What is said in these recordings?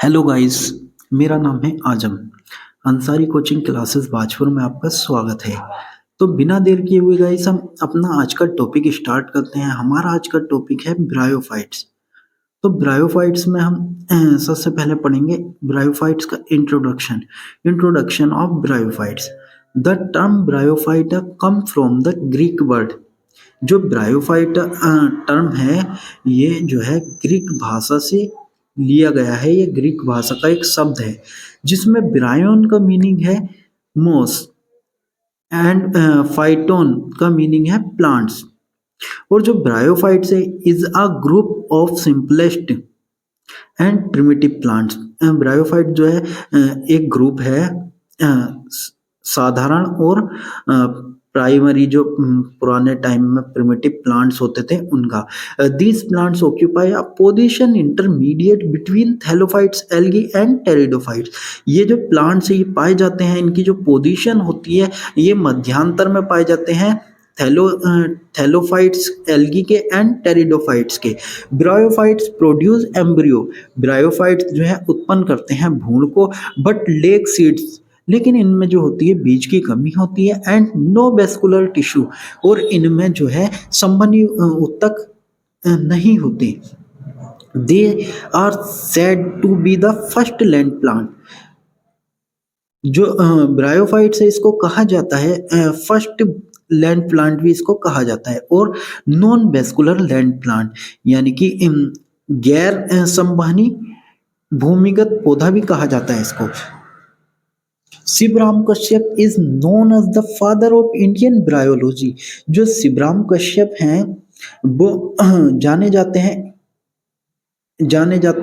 Hello guys. मेरा नाम है आजम। अंसारी कोचिंग क्लासेस बाजपुर में आपका स्वागत है। तो बिना देर किए हुए गाइस हम अपना आज का टॉपिक स्टार्ट करते हैं। हमारा आज का टॉपिक है ब्रायोफाइट्स। तो ब्रायोफाइट्स में हम सबसे पहले पढ़ेंगे ब्रायोफाइट्स का introduction. Introduction of bryophytes. The term bryophyta come from the Greek word. जो ब्रायोफाइट टर्म है, ये जो है ग्रीक भाषा से लिया गया है। ये ग्रीक भाषा का एक शब्द है जिसमें ब्रायोन का मीनिंग है मोस एंड फाइटोन का मीनिंग है प्लांट्स। और जो ब्रायोफाइट्स है is a group of simplest and primitive plants. Bryophyte जो है एक ग्रुप है साधारण और प्राइमरी जो पुराने टाइम में प्रिमिटिव प्लांट्स होते थे उनका। These plants occupy a position intermediate between thallophytes, algae and pteridophytes. ये जो प्लांट्स ये पाए जाते हैं, इनकी जो पोजीशन होती है ये मध्यांतर में पाए जाते हैं थैलोफाइट्स, एल्गी के एंड टेरिडोफाइट्स के। Bryophytes produce embryo. ब्रायोफाइट्स जो है उत्पन्न करते हैं भ्रूण को, बट लेग सीड्स, लेकिन इनमें जो होती है बीज की कमी होती है। एंड नो वेस्कुलर टिश्यू, और इनमें जो है संबंधी ऊतक नहीं होते। They are said to be the first land plant. जो ब्रायोफाइट्स है इसको कहा जाता है फर्स्ट लैंड प्लांट भी इसको कहा जाता है, और नॉन वेस्कुलर लैंड प्लांट यानी कि गैर संवहनी भूमिगत पौधा भी कहा जाता है इसको। Shivram Kashyap is known as the father of Indian bryology. जो शिवराम कश्यप हैं वो जाने जाते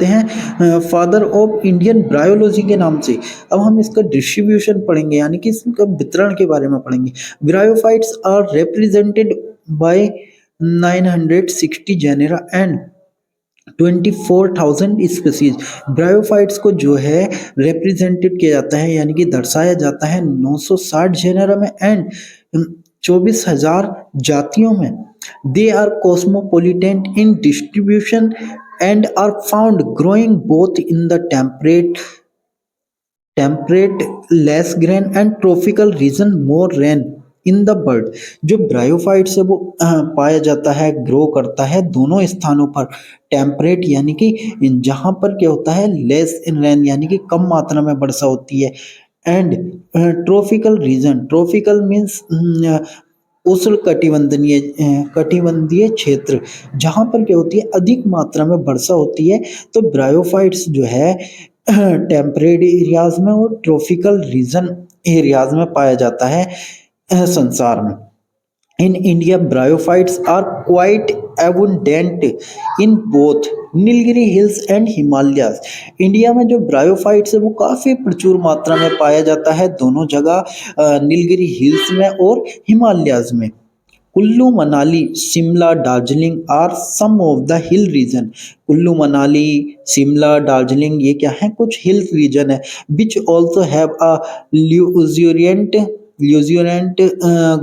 हैं फादर ऑफ इंडियन ब्रायोलॉजी के नाम से। अब हम इसका डिस्ट्रीब्यूशन पढ़ेंगे, यानी कि इसका वितरण के बारे में पढ़ेंगे। Bryophytes are represented by 960 genera and 24,000 species. Bryophytes को जो है रिप्रेजेंटेड किया जाता है, यानी कि दर्शाया जाता है 960 जेनेरा में एंड 24,000 जातियों में। They are cosmopolitan in distribution and are found growing both in the temperate less grain and tropical region more rain in the world. जो ब्रायोफाइट्स है वो पाया जाता है, ग्रो करता है दोनों स्थानों पर। टेम्परेट यानी कि जहाँ पर क्या होता है लेस इन रेन, यानी कि कम मात्रा में वर्षा होती है। And tropical region, tropical means उष्ण कटिबंधीय क्षेत्र, जहाँ पर क्या होती है अधिक मात्रा में वर्षा होती है। तो ब्रायोफाइट्स जो है टेम्परेट एरियाज में और ट्रॉपिकल रीजन एरियाज में पाया जाता है संसार में। In India, bryophytes are quite abundant in both Nilgiri hills and Himalayas. India में जो ब्रायोफाइट्स है वो काफ़ी प्रचुर मात्रा में पाया जाता है दोनों जगह, नीलगिरी हिल्स में और हिमालयाज में। Kullu Manali, Shimla, Darjeeling are some of the hill region. Kullu Manali, Shimla, Darjeeling ये क्या है, कुछ हिल रीजन है। Which also have a luxuriant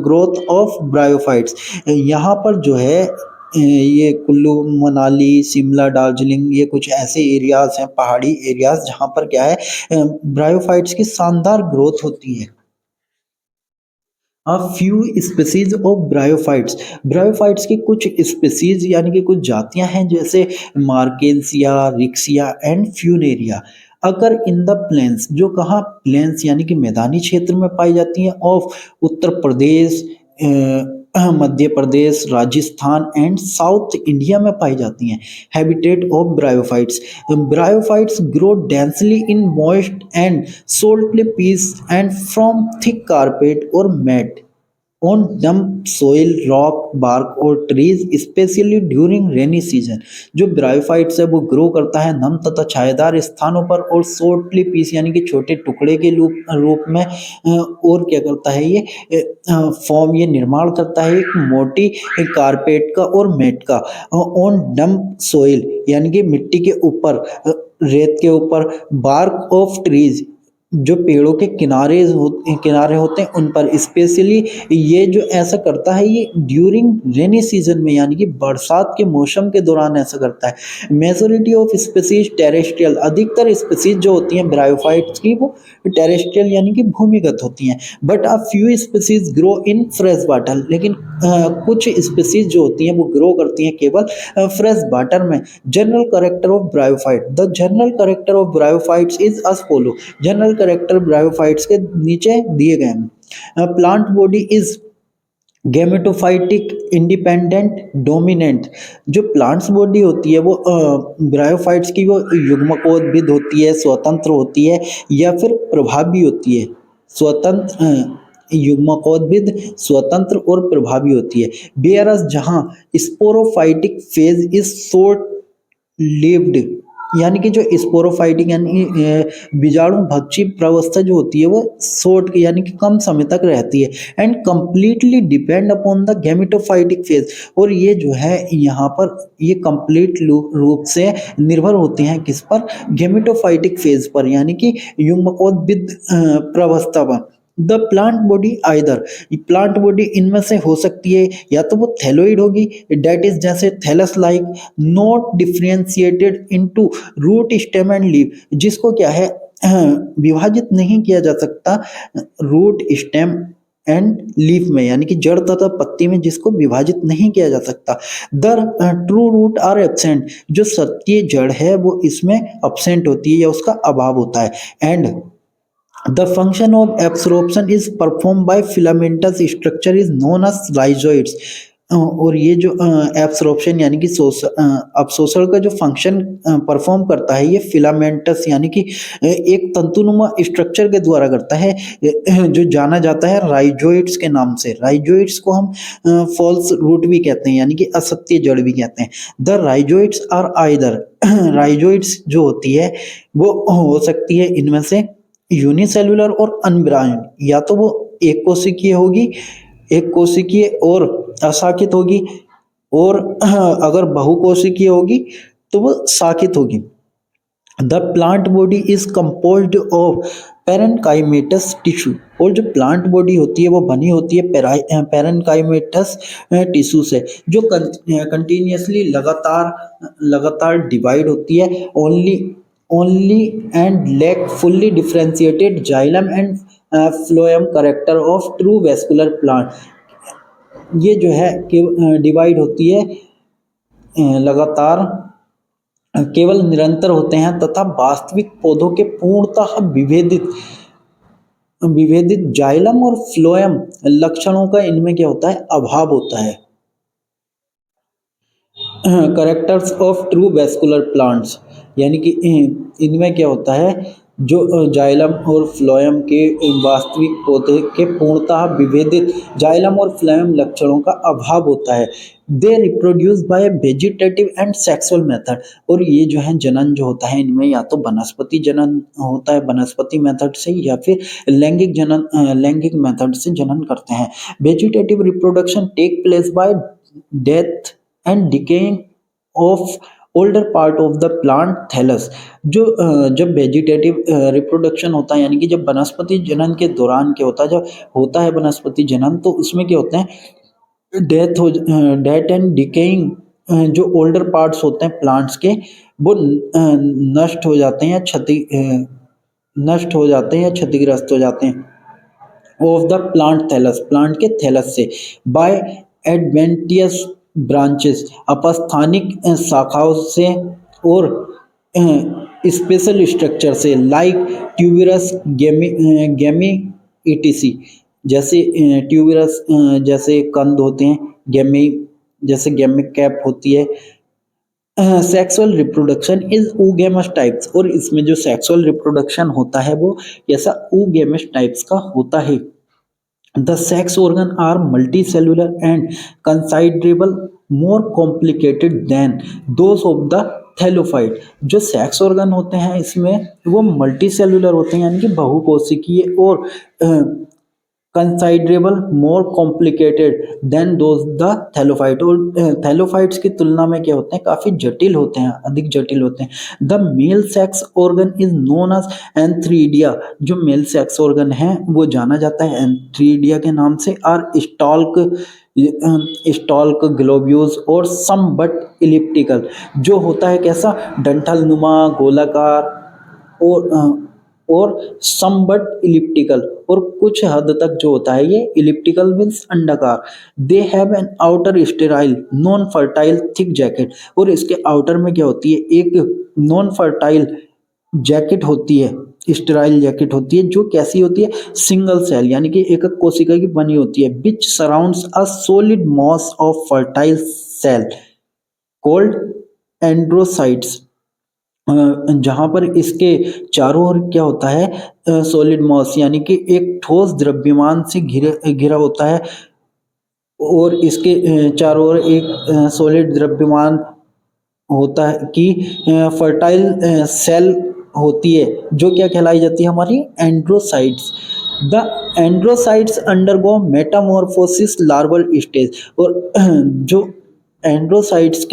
growth of bryophytes. यहाँ पर जो है ये कुल्लू मनाली, शिमला, दार्जिलिंग ये कुछ ऐसे एरियाज हैं, पहाड़ी एरियाज, जहाँ पर क्या है ब्रायोफाइट्स की शानदार ग्रोथ होती है। A few species of bryophytes. Bryophytes की कुछ स्पीसीज यानी कि कुछ जातियां हैं, जैसे मार्केंसिया, रिक्सिया एंड फ्यूनेरिया। अगर इन द प्लेन्स, जो कहाँ प्लेन्स यानी कि मैदानी क्षेत्र में पाई जाती हैं, of Uttar Pradesh, Madhya Pradesh, Rajasthan and South India में पाई जाती हैं। Habitat of bryophytes. Bryophytes grow densely in moist and saltly piece and from thick carpet or mat on damp soil, rock, bark or trees, specially during rainy season. जो bryophytes है वो grow करता है नम तथा छायादार स्थानों पर और शॉर्टली पीस यानी कि छोटे टुकड़े के रूप में। और क्या करता है ये फॉर्म, ये निर्माण करता है एक मोटी कारपेट का और मैट का। ऑन डम्प सोइल यानी कि मिट्टी के ऊपर, रेत के ऊपर। बार्क ऑफ ट्रीज जो पेड़ों के किनारे होते हैं उन पर स्पेशली ये जो ऐसा करता है ये ड्यूरिंग रेनी सीजन में यानी कि बरसात के मौसम के दौरान ऐसा करता है। मेजोरिटी ऑफ स्पीसीज टेरेस्ट्रियल, अधिकतर स्पीसीज जो होती हैं ब्रायोफाइट्स की वो टेरेस्ट्रियल यानी कि भूमिगत होती हैं। But a few species grow in fresh water, लेकिन कुछ स्पीसीज जो होती हैं वो ग्रो करती हैं केवल फ्रेश वाटर में। General character of bryophyte, the general character of bryophytes is us follow. General character bryophytes के नीचे दिए गए हैं। Plant body is gametophytic independent dominant. जो प्लांट्स बॉडी होती है वो ब्रायोफाइट्स की वो युग्मकोद्भिद होती है, स्वतंत्र होती है या फिर प्रभावी होती है। युग्मकोद्भिद स्वतंत्र और प्रभावी होती है। बेयरस जहाँ sporophytic phase is short lived, यानी कि जो स्पोरोफाइटिक यानी बीजाणु भक्षी प्रावस्था जो होती है वो शॉर्ट यानी कि कम समय तक रहती है। And completely depend upon the gametophytic phase, और ये जो है यहाँ पर ये कंप्लीट रूप से निर्भर होते हैं किस पर, गैमेटोफाइटिक फेज पर यानी कि युग्मकोद्भिद प्रावस्था पर। The plant body either, plant body इनमें से हो सकती है या तो वो थैलोइड होगी, डेट इज जैसे thallus like, not differentiated into root stem and leaf, जिसको क्या है विभाजित नहीं किया जा सकता रूट स्टेम एंड लीफ में, यानी कि जड़ तथा पत्ती में जिसको विभाजित नहीं किया जा सकता। The true root are absent, जो सत्य जड़ है वो इसमें एब्सेंट होती है या उसका अभाव होता है। And the function of absorption is performed by filamentous structure is known as rhizoids। और ये जो एब्सॉर्प्शन यानी कि अवशोषण का जो फंक्शन परफॉर्म करता है ये फिलामेंटस यानी कि एक तंतुनुमा स्ट्रक्चर के द्वारा करता है, जो जाना जाता है राइजोइड्स के नाम से। राइजोइड्स को हम फॉल्स रूट भी कहते हैं यानी कि असत्य जड़ भी कहते हैं। The rhizoids are either, rhizoids जो होती है वो हो सकती है इनमें से यूनिसेलुलर और अनब्रांच्ड, या तो वो एक कोशिकीय होगी, एक कोशिकीय और अशाखित होगी, और अगर बहुकोशिकीय होगी तो वो शाखित होगी। The plant body is composed of parenchymatous tissue, और जो प्लांट बॉडी होती है वो बनी होती है पैरेनकाइमेटस टिश्यू से, जो कंटिन्यूसली लगातार डिवाइड होती है। Only and lack fully differentiated xylem and phloem character of true vascular plant. ये जो है कि डिवाइड होती है लगातार, केवल निरंतर होते हैं तथा वास्तविक पौधों के पूर्णतः विभेदित जाइलम और फ्लोएम लक्षणों का इनमें क्या होता है, अभाव होता है। Characters of true vascular plants, यानी कि इनमें क्या होता है, जो जाइलम और फ्लोएम के वास्तविक पौधे के पूर्णतः विभेदित जाइलम और फ्लोएम लक्षणों का अभाव होता है। They reproduce by vegetative and sexual method, और ये जो है जनन जो होता है इनमें या तो वनस्पति जनन होता है वनस्पति मेथड से, या फिर लैंगिक मेथड से जनन करते हैं। Vegetative reproduction take place by death and decaying of older part of the plant thallus. जब वेजिटेटिव रिप्रोडक्शन होता है यानी कि जब वनस्पति जनन के दौरान क्या होता है, जब होता है वनस्पति जनन तो उसमें क्या होते हैं, डेथ एंड डिकेइंग, जो ओल्डर पार्ट्स होते हैं प्लांट्स के वो नष्ट हो जाते हैं या क्षतिग्रस्त हो जाते हैं। Of the plant thallus, plant के थैलस से, बाय एडवेंटियस ब्रांचेस, अपस्थानिक शाखाओं से और स्पेशल स्ट्रक्चर से, लाइक ट्यूबरस गेमी ईटीसी, जैसे ट्यूबरस जैसे कंद होते हैं, गेमी जैसे गेमिक कैप होती है। Sexual reproduction is oogamous types, और इसमें जो सेक्सुअल रिप्रोडक्शन होता है वो ऐसा oogamous टाइप्स का होता है। The sex organ are multicellular and considerable more complicated than those of the thallophyte। जो सेक्स ऑर्गन होते हैं इसमें वो मल्टी सेलुलर होते हैं यानी कि बहुकोशिकीय और considerable more complicated than those the thallophyte, और थैलोफाइट्स की तुलना में क्या होते हैं, काफी जटिल होते हैं, अधिक जटिल होते हैं। The male sex organ is known as antheridia, जो मेल सेक्स ऑर्गन है वो जाना जाता है एंथ्रीडिया के नाम से। आर स्टॉल्क ग्लोब्यूल्स और सम बट इलिप्टिकल, जो होता है कैसा, डंठल नुमा, गोलाकार और समबट इलिप्टिकल, और कुछ हद तक जो होता है ये इलिप्टिकल मीन्स अंडाकार। They have an outer sterile non fertile thick jacket, और इसके आउटर में क्या होती है, एक नॉन फर्टाइल जैकेट होती है, स्टेराइल जैकेट होती है, जो कैसी होती है, सिंगल सेल यानी कि एक कोशिका की बनी होती है, which surrounds a solid mass of fertile cell called androcytes, जहाँ पर इसके चारों ओर क्या होता है, सॉलिड मॉस यानी कि एक ठोस द्रव्यमान से घिरा घिरा होता है, और इसके चारों ओर एक सॉलिड द्रव्यमान होता है कि फर्टाइल सेल होती है, जो क्या कहलाई जाती है, हमारी androcytes. The androcytes undergo metamorphosis larval stage, और जो एंड्रोसाइट्स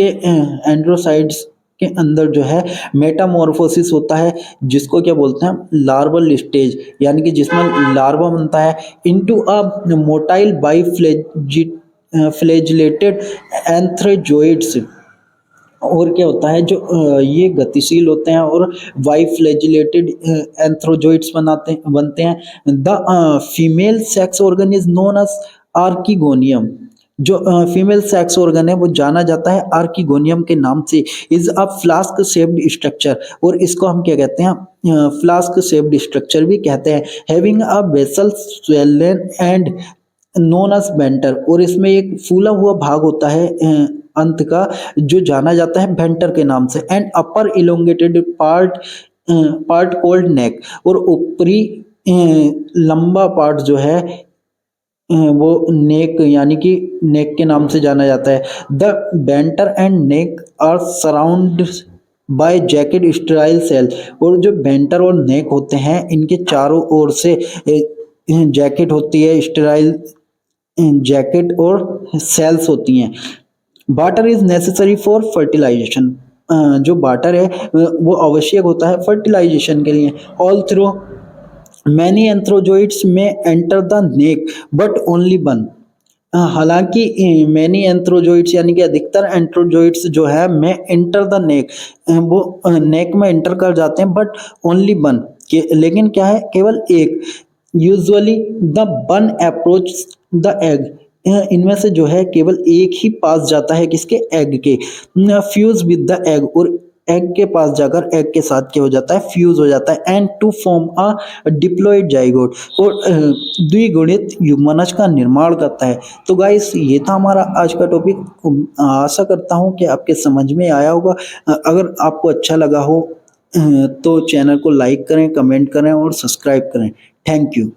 के अंदर जो है मेटामॉर्फोसिस होता है, जिसको क्या बोलते हैं, लार्वल स्टेज, यानी कि जिसमें लार्वा बनता है, इनटू अ मोटाइल फ्लैजिलेटेड एंथ्रोजोइड्स, और क्या होता है, जो ये गतिशील होते हैं और बाइफ्लैजिलेटेड एंथ्रोजोइड्स बनते हैं। The female sex organ is known as archegonium, जो फीमेल सेक्स ऑर्गन है वो जाना जाता है आर्किगोनियम के नाम से। Is a flask shaped structure, और इसको हम क्या कहते हैं, फ्लास्क शेप्ड स्ट्रक्चर भी कहते हैं। Having a basal swollen and known as venter, और इसमें एक फूला हुआ भाग होता है अंत का, जो जाना जाता है वेंटर के नाम से। And upper elongated part called neck, और ऊपरी लंबा पार्ट जो है वो नेक यानी कि नेक के नाम से जाना जाता है। The venter and neck are surround by jacket sterile cell, और जो वेंटर और नेक होते हैं इनके चारों ओर से जैकेट होती है, स्टेराइल जैकेट और सेल्स होती हैं। Water is necessary for fertilization, जो वाटर है वो आवश्यक होता है फर्टिलाइजेशन के लिए। ऑल थ्रू मैनी एंथ्रोजोइड्स में enter the neck but only one, हालांकि मैनी एंथ्रोजोइड्स यानी कि अधिकतर एंथ्रोजोइड्स जो है में एंटर द नेक, वो नेक में एंटर कर जाते हैं, बट ओनली वन, लेकिन क्या है, केवल एक। Usually the one approach the egg, इनमें से जो है केवल एक ही पास जाता है, किसके, एग के। फ्यूज विद द एग, और एग के पास जाकर एग के साथ क्या हो जाता है, फ्यूज हो जाता है। And to form a diploid zygote, और द्विगुणित युग्मनज का निर्माण करता है। तो गाइस ये था हमारा आज का टॉपिक। आशा करता हूँ कि आपके समझ में आया होगा। अगर आपको अच्छा लगा हो तो चैनल को लाइक करें, कमेंट करें और सब्सक्राइब करें। Thank you.